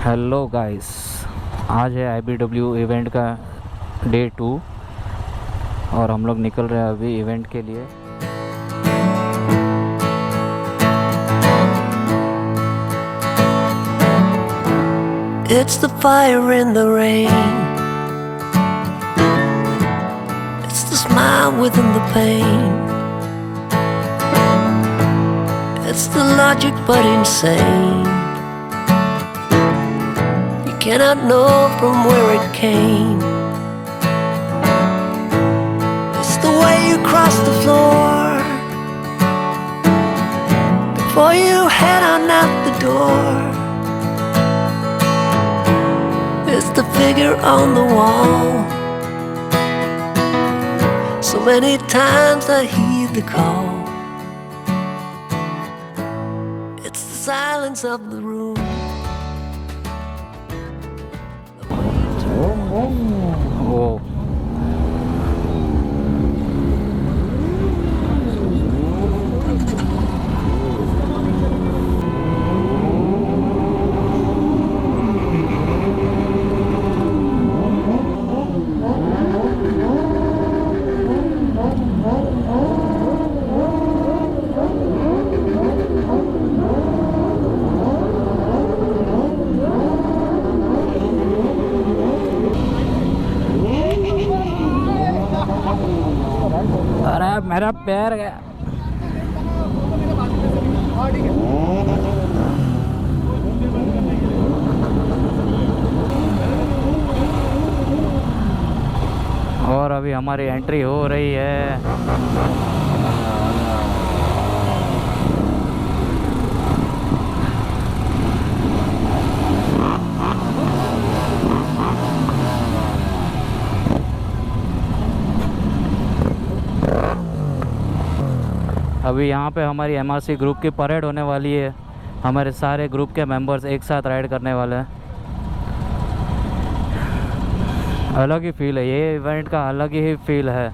Hello guys, आज है IBW event का डे 2 और हम लोग निकल रहे हैं अभी इवेंट के लिए। It's the fire in the rain. It's the smile within the pain. It's the logic but insane. You cannot know from where it came. It's the way you cross the floor before you head on out the door. It's the figure on the wall. So many times I heed the call. It's the silence of the room. वो अरे मेरा पैर गया। और अभी हमारी entry हो रही है। अभी यहाँ पे हमारी MRC ग्रुप की परेड होने वाली है। हमारे सारे ग्रुप के मेंबर्स एक साथ राइड करने वाले हैं। अलग ही फील है, ये इवेंट का अलग ही फील है।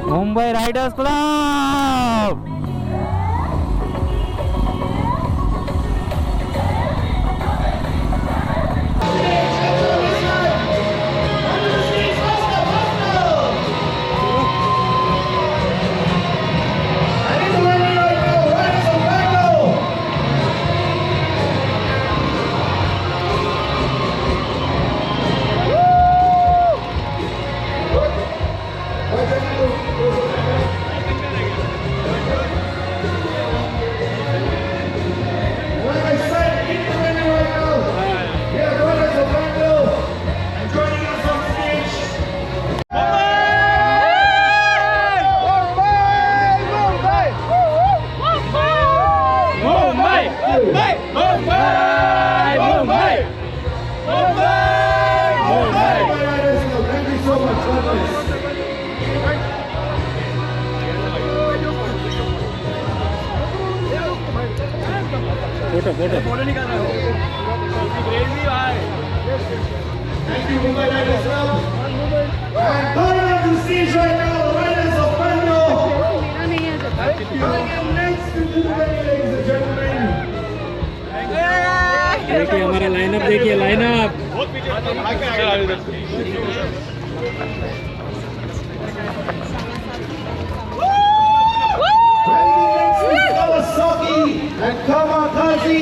Mumbai Riders club. फोटो निकाल रहा हूँ। Thank you, Mumbai Riders Club. And going on the stage right now, the Riders of Bangalore. देखिए हमारा लाइनअप, देखिए lineup. And Kawakazi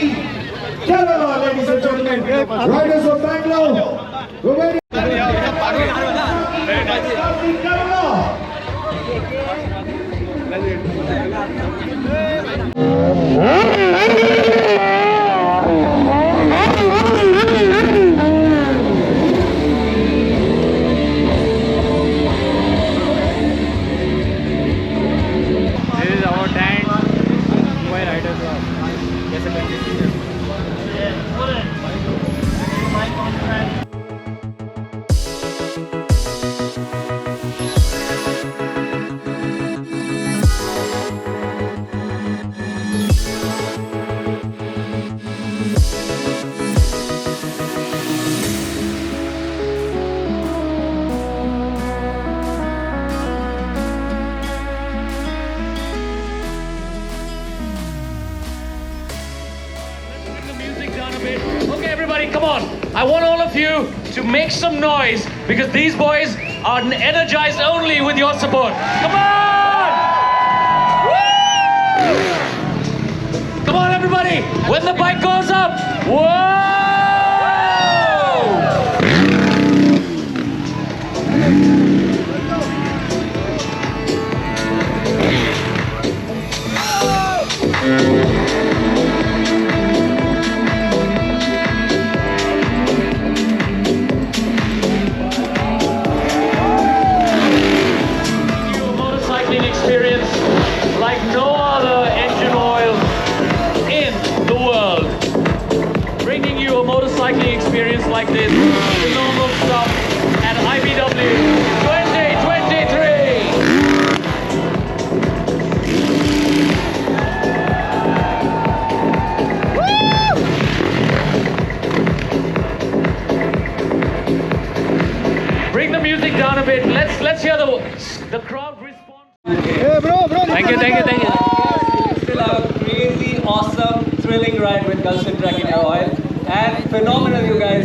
Kerala, ladies and gentlemen, riders of Bangalore, we're ready. Kawakazi Kerala. This is our tent. Mumbai riders are कैसे करते हैं? Okay, everybody, come on. I want all of you to make some noise because these boys are energized only with your support. Come on! Woo! Come on, everybody. When the bike goes up, whoa! Experience like no other engine oil in the world. Bringing you a motorcycling experience like this, phenomenal stuff at IBW 2023. Woo! Bring the music down a bit. Let's hear the crowd respond. Thank you. Still have a crazy, awesome, thrilling ride with Gulfstream Track in Air Oil, and phenomenal, you guys.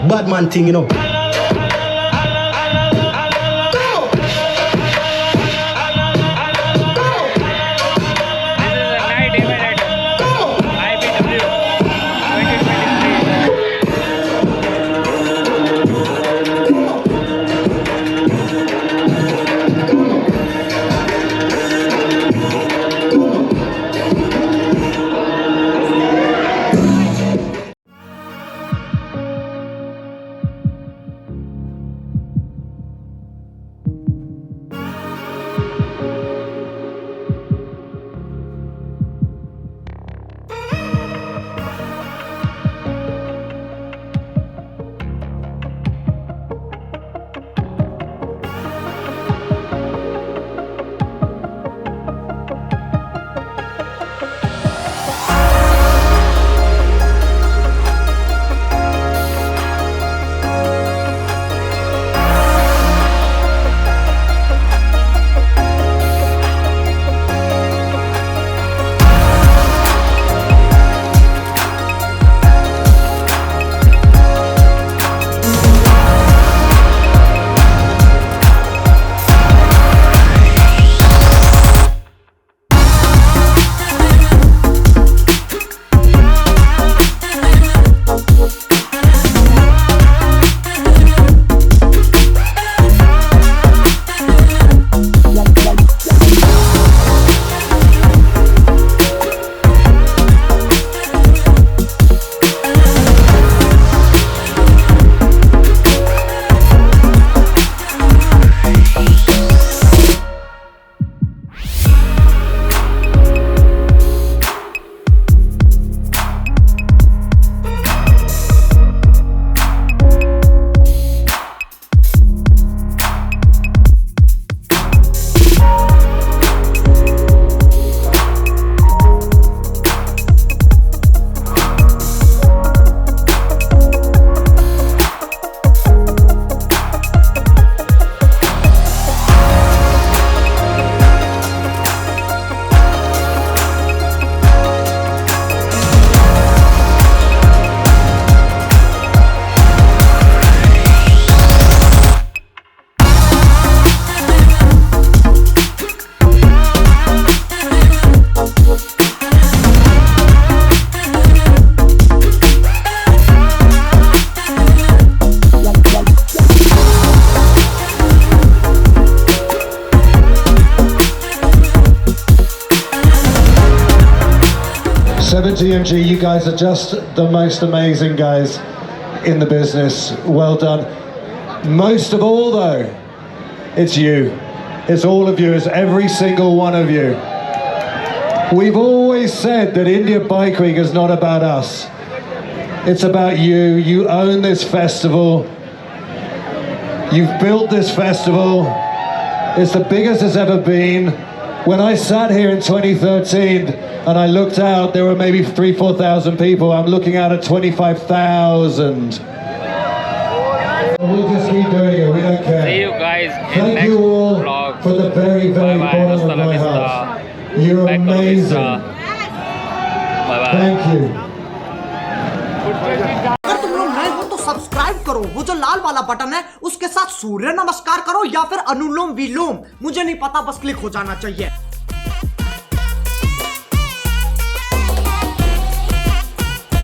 Bad man thing, you know. and TMG, you guys are just the most amazing guys in the business. Well done. Most of all, though, it's you. It's all of you. It's every single one of you. We've always said that India Bike Week is not about us. It's about you. You own this festival. You've built this festival. It's the biggest it's ever been. When I sat here in 2013 and I looked out, there were maybe 3,000-4,000 people. I'm looking out at 25,000. We'll just keep doing it. We don't care. See you guys in Thank next you all vlog. for the very, very Bye-bye. bottom Hasta of la my vista. heart. You're Back on amazing. vista. Bye-bye. Thank you. अगर तुम लोग नए हो तो subscribe करो, वो जो लाल वाला बटन है उसके साथ सूर्य नमस्कार करो या फिर अनुलोम विलोम, मुझे नहीं पता, बस क्लिक हो जाना चाहिए।